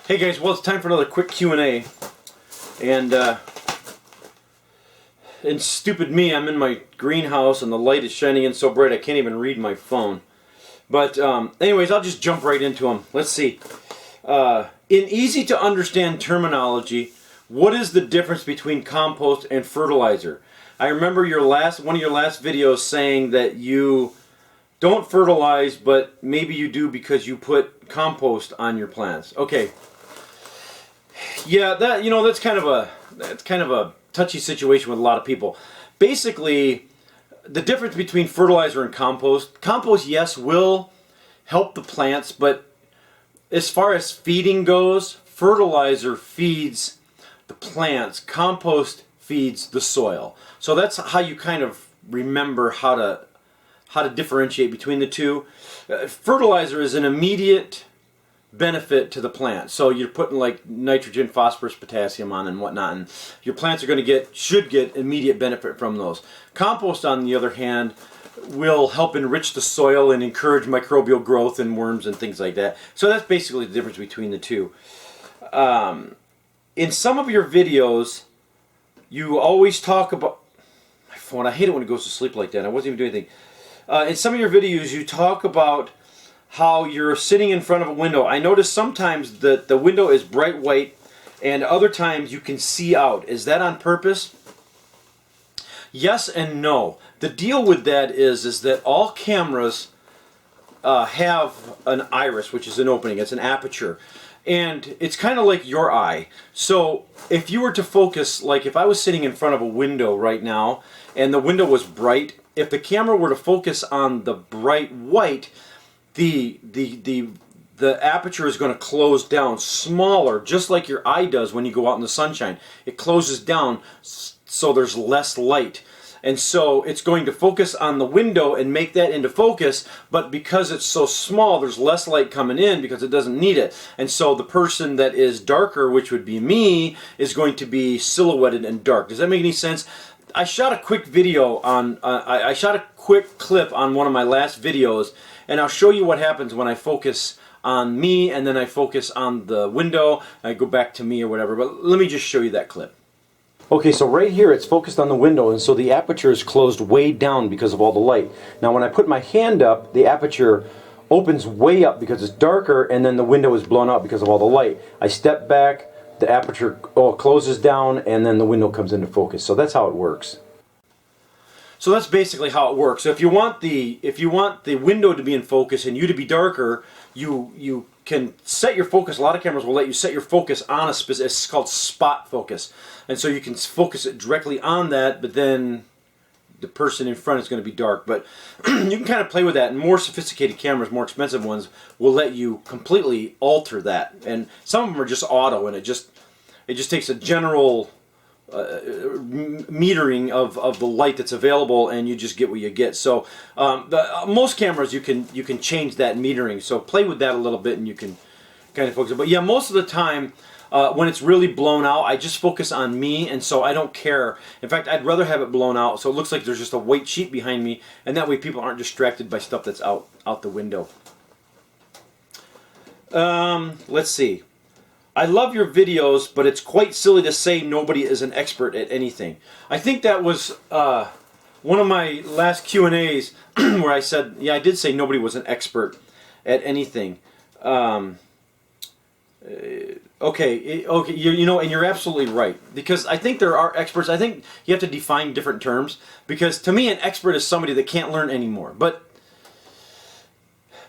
Hey guys, well, it's time for another quick Q&A, and stupid me, I'm in my greenhouse and the light is shining in so bright I can't even read my phone. But anyways, I'll just jump right into them. Let's see. In easy to understand terminology, what is the difference between compost and fertilizer? I remember one of your last videos saying that you don't fertilize, but maybe you do because you put compost on your plants. Okay. Yeah, that's kind of a touchy situation with a lot of people. Basically, the difference between fertilizer and compost, yes, will help the plants, but as far as feeding goes, fertilizer feeds the plants, compost feeds the soil. So that's how you kind of remember how to differentiate between the two. Fertilizer is an immediate benefit to the plant. So you're putting like nitrogen, phosphorus, potassium on and whatnot, and your plants are should get immediate benefit from those. Compost, on the other hand, will help enrich the soil and encourage microbial growth and worms and things like that. So that's basically the difference between the two. In some of your videos, you always talk about my phone. I hate it when it goes to sleep like that. I wasn't even doing anything. In some of your videos, you talk about how you're sitting in front of a window. I notice sometimes that the window is bright white and other times you can see out. Is that on purpose? Yes and no. The deal with that is that all cameras have an iris, which is an opening. It's an aperture. And it's kind of like your eye. So if you were to focus, like if I was sitting in front of a window right now and the window was bright, if the camera were to focus on the bright white, the aperture is going to close down smaller, just like your eye does when you go out in the sunshine. It closes down so there's less light. And so it's going to focus on the window and make that into focus, but because it's so small, there's less light coming in because it doesn't need it. And so the person that is darker, which would be me, is going to be silhouetted and dark. Does that make any sense? I shot a quick video on, I shot a quick clip on one of my last videos, and I'll show you what happens when I focus on me and then I focus on the window. I go back to me or whatever, but let me just show you that clip. Okay, so right here it's focused on the window, and so the aperture is closed way down because of all the light. Now when I put my hand up, the aperture opens way up because it's darker, and then the window is blown out because of all the light. I step back, the aperture closes down, and then the window comes into focus. So that's how it works. So that's basically how it works. So if you want the window to be in focus and you to be darker, you can set your focus. A lot of cameras will let you set your focus on a specific. It's called spot focus, and so you can focus it directly on that. But then the person in front is going to be dark. But you can kind of play with that. And more sophisticated cameras, more expensive ones, will let you completely alter that. And some of them are just auto, and it just takes a general metering of the light that's available, and you just get what you get. So most cameras you can change that metering, so play with that a little bit and you can kind of focus it. But yeah, most of the time when it's really blown out, I just focus on me, and so I don't care. In fact, I'd rather have it blown out so it looks like there's just a white sheet behind me, and that way people aren't distracted by stuff that's out the window. Let's see. I love your videos, but it's quite silly to say nobody is an expert at anything. I think that was one of my last Q&As where I said, yeah, I did say nobody was an expert at anything. Okay, you know, and you're absolutely right, because I think there are experts. I think you have to define different terms, because to me an expert is somebody that can't learn anymore. But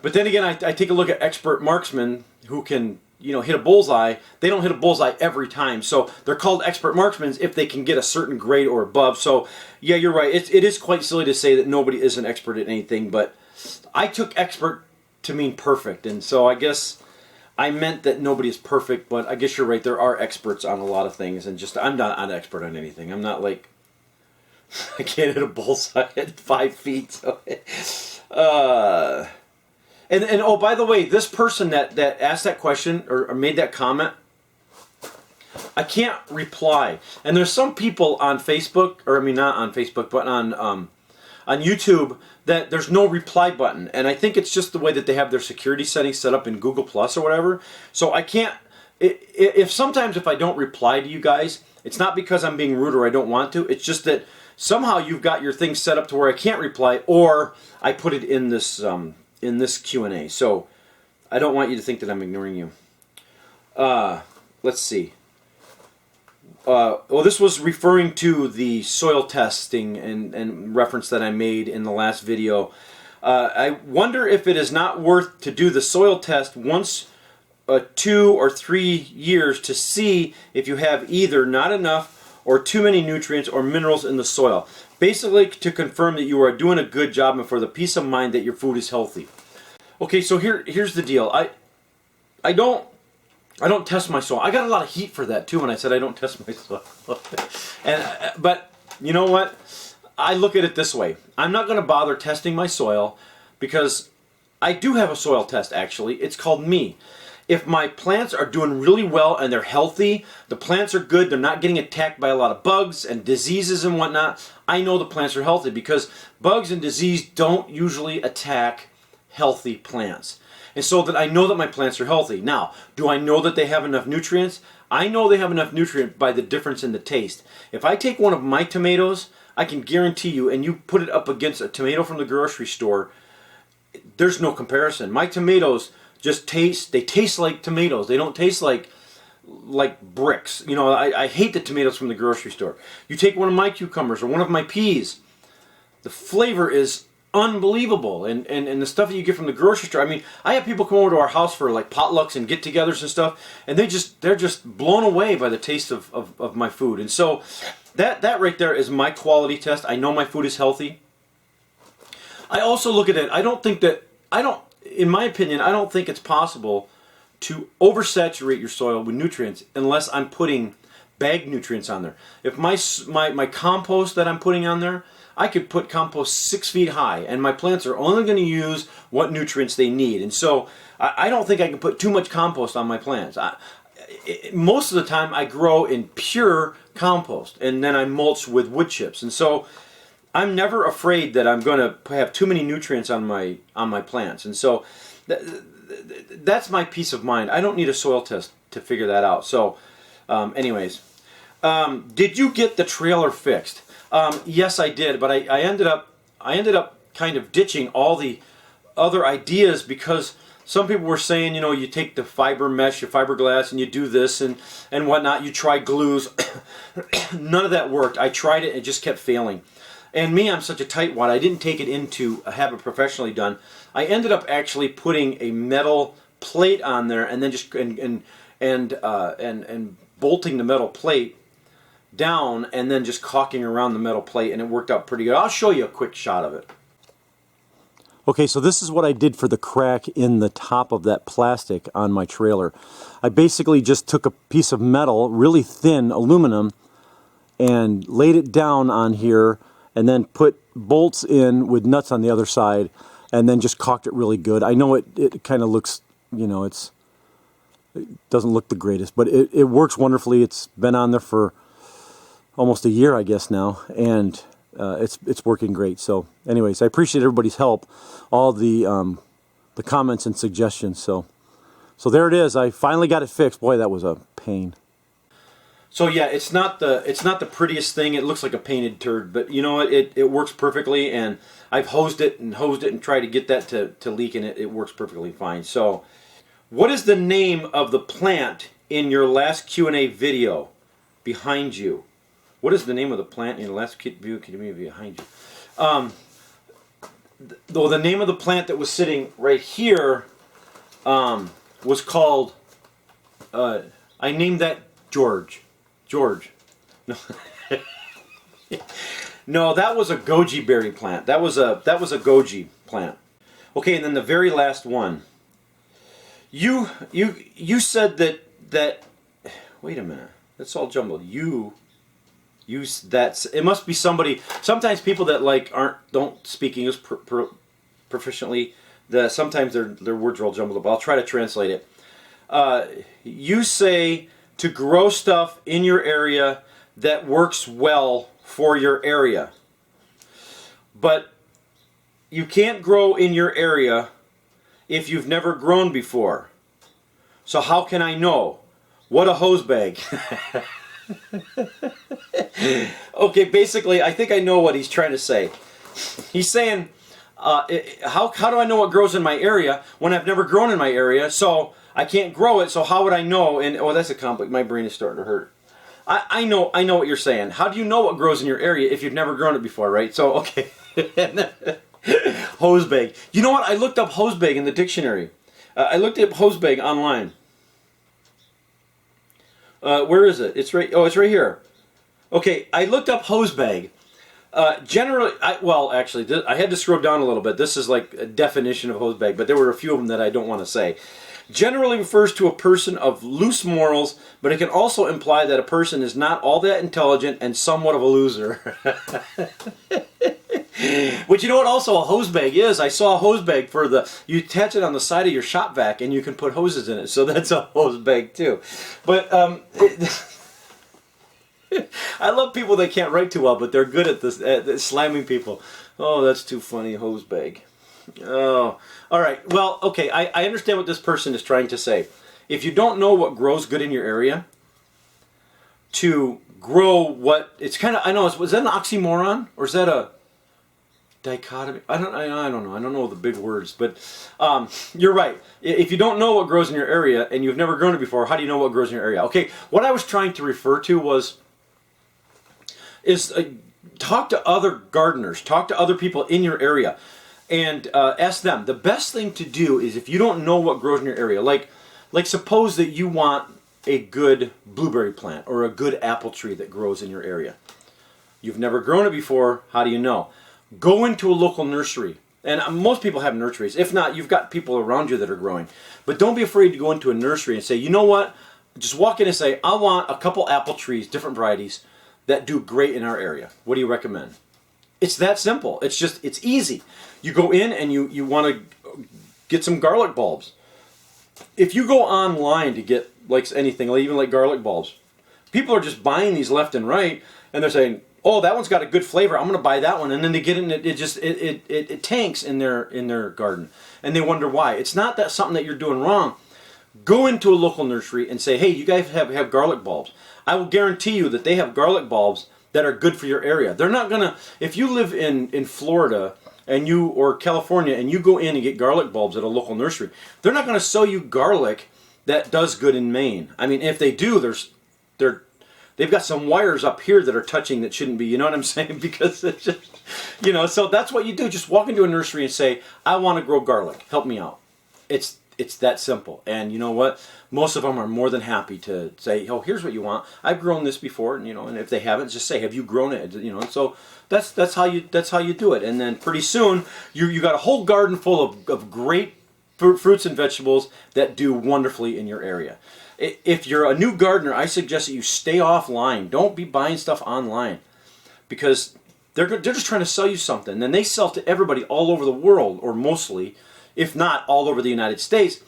then again, I take a look at expert marksmen who can, hit a bullseye. They don't hit a bullseye every time. So they're called expert marksmen if they can get a certain grade or above. So yeah, you're right. It is quite silly to say that nobody is an expert at anything, but I took expert to mean perfect. And so I guess I meant that nobody is perfect, but I guess you're right. There are experts on a lot of things, and I'm not an expert on anything. I'm not like, I can't hit a bullseye at 5 feet. So, And oh, by the way, this person that asked that question or made that comment, I can't reply. And there's some people on Facebook, or I mean not on Facebook, but on YouTube, that there's no reply button. And I think it's just the way that they have their security settings set up in Google Plus or whatever. So I can't. if sometimes if I don't reply to you guys, it's not because I'm being rude or I don't want to. It's just that somehow you've got your thing set up to where I can't reply, or I put it in this Q&A. So I don't want you to think that I'm ignoring you. Let's see. Well, this was referring to the soil testing and reference that I made in the last video. I wonder if it is not worth to do the soil test once 2 or 3 years to see if you have either not enough or too many nutrients or minerals in the soil. Basically to confirm that you are doing a good job and for the peace of mind that your food is healthy. Okay, so here's the deal. I don't test my soil. I got a lot of heat for that too when I said I don't test my soil. But you know what? I look at it this way. I'm not going to bother testing my soil because I do have a soil test actually. It's called me. If my plants are doing really well and they're healthy, the plants are good, they're not getting attacked by a lot of bugs and diseases and whatnot, I know the plants are healthy because bugs and disease don't usually attack healthy plants. And so that I know that my plants are healthy. Now, do I know that they have enough nutrients? I know they have enough nutrients by the difference in the taste. If I take one of my tomatoes, I can guarantee you, and you put it up against a tomato from the grocery store, there's no comparison. My tomatoes just taste like tomatoes. They don't taste like bricks. You know, I hate the tomatoes from the grocery store. You take one of my cucumbers or one of my peas, the flavor is unbelievable. And the stuff that you get from the grocery store, I mean, I have people come over to our house for like potlucks and get-togethers and stuff, and they're just blown away by the taste of my food. And so that right there is my quality test. I know my food is healthy. I also look at it, in my opinion, I don't think it's possible to oversaturate your soil with nutrients unless I'm putting bagged nutrients on there. If my compost that I'm putting on there, I could put compost 6 feet high and my plants are only going to use what nutrients they need. And so I don't think I can put too much compost on my plants. Most of the time I grow in pure compost and then I mulch with wood chips. And so I'm never afraid that I'm going to have too many nutrients on my plants. And so that's my peace of mind. I don't need a soil test to figure that out. So anyways, did you get the trailer fixed? Yes, I did, but I ended up kind of ditching all the other ideas because some people were saying, you know, you take the fiber mesh, your fiberglass, and you do this and whatnot. You try glues. None of that worked. I tried it, it just kept failing. And me, I'm such a tightwad, I didn't take it in to have it professionally done. I ended up actually putting a metal plate on there and then just and bolting the metal plate down and then just caulking around the metal plate, and it worked out pretty good. I'll show you a quick shot of it. Okay, so this is what I did for the crack in the top of that plastic on my trailer. I basically just took a piece of metal, really thin aluminum, and laid it down on here and then put bolts in with nuts on the other side and then just caulked it really good. I know it kind of looks, you know, it doesn't look the greatest, but it works wonderfully. It's been on there for almost a year, I guess now, and it's working great. So anyways, I appreciate everybody's help, all the comments and suggestions. So there it is. I finally got it fixed. Boy, that was a pain. So yeah, it's not the prettiest thing. It looks like a painted turd, but you know what? It works perfectly, and I've hosed it and tried to get that to leak, and it works perfectly fine. So, what is the name of the plant in your last Q&A video behind you? What is the name of the plant in your last video behind you? Though the name of the plant that was sitting right here was called. I named that George. No. No, that was a goji berry plant. That was a goji plant. Okay, and then the very last one. You said that wait a minute. That's all jumbled. It must be somebody. Sometimes people that don't speak English proficiently. Sometimes their words are all jumbled up. I'll try to translate it. You say to grow stuff in your area that works well for your area. But you can't grow in your area if you've never grown before. So how can I know? What a hose bag. Okay, basically, I think I know what he's trying to say. He's saying, how do I know what grows in my area when I've never grown in my area? So I can't grow it. So how would I know? And oh, that's a complex. My brain is starting to hurt. I know what you're saying. How do you know what grows in your area if you've never grown it before, right? So okay, hose bag. You know what? I looked up hose bag in the dictionary. I looked up hose bag online. Where is it? It's right. Oh, it's right here. Okay, I looked up hose bag. Generally, actually, I had to scroll down a little bit. This is like a definition of hose bag, but there were a few of them that I don't want to say. Generally refers to a person of loose morals, but it can also imply that a person is not all that intelligent and somewhat of a loser. Which, you know what also a hose bag is? I saw a hose bag for you attach it on the side of your shop vac and you can put hoses in it. So that's a hose bag too. But I love people that can't write too well, but they're good at this, at slamming people. Oh, that's too funny, hose bag. Oh, all right. Well, okay, I understand what this person is trying to say. If you don't know what grows good in your area, to grow what, it's kind of, I know, was that an oxymoron? Or is that a dichotomy? I don't know. I don't know the big words, but you're right. If you don't know what grows in your area and you've never grown it before, how do you know what grows in your area? Okay, what I was trying to refer to is talk to other gardeners, talk to other people in your area, and ask them. The best thing to do is if you don't know what grows in your area, like suppose that you want a good blueberry plant or a good apple tree that grows in your area. You've never grown it before, how do you know? Go into a local nursery. And most people have nurseries. If not, you've got people around you that are growing. But don't be afraid to go into a nursery and say, you know what? Just walk in and say, I want a couple apple trees, different varieties, that do great in our area. What do you recommend? It's that simple. It's easy. You go in and you want to get some garlic bulbs. If you go online to get like anything, even like garlic bulbs, people are just buying these left and right, and they're saying, oh, that one's got a good flavor, I'm going to buy that one. And then they get in, it tanks in their garden. And they wonder why. It's not that something that you're doing wrong. Go into a local nursery and say, hey, you guys have garlic bulbs. I will guarantee you that they have garlic bulbs that are good for your area. They're not going to, if you live in Florida or California and you go in and get garlic bulbs at a local nursery, they're not going to sell you garlic that does good in Maine. I mean, if they do, they've got some wires up here that are touching that shouldn't be, you know what I'm saying? Because it's just, so that's what you do. Just walk into a nursery and say, I want to grow garlic. Help me out. It's that simple. And you know what? Most of them are more than happy to say, oh, here's what you want. I've grown this before, and if they haven't, just say, have you grown it? And so that's how you do it. And then pretty soon you got a whole garden full of great fruits and vegetables that do wonderfully in your area. If you're a new gardener, I suggest that you stay offline. Don't be buying stuff online, because they're just trying to sell you something. And they sell to everybody all over the world, or mostly, if not all over the United States.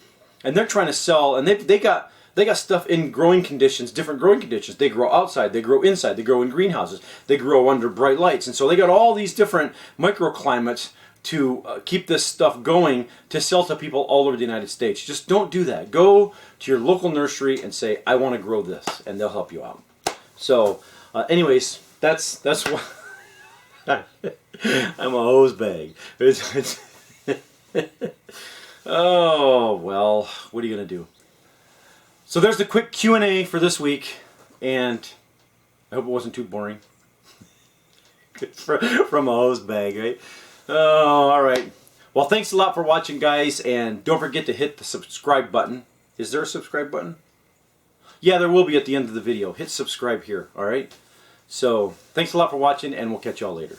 And they're trying to sell, and they got stuff in growing conditions, different growing conditions. They grow outside, they grow inside, they grow in greenhouses, they grow under bright lights. And so they got all these different microclimates to keep this stuff going to sell to people all over the United States. Just don't do that. Go to your local nursery and say, I want to grow this, and they'll help you out. So anyways, that's what I'm a hose bag. Oh, well, what are you going to do? So there's the quick Q&A for this week, and I hope it wasn't too boring. From a hose bag, right? Oh, all right. Well, thanks a lot for watching, guys, and don't forget to hit the subscribe button. Is there a subscribe button? Yeah, there will be at the end of the video. Hit subscribe here, all right? So thanks a lot for watching, and we'll catch y'all later.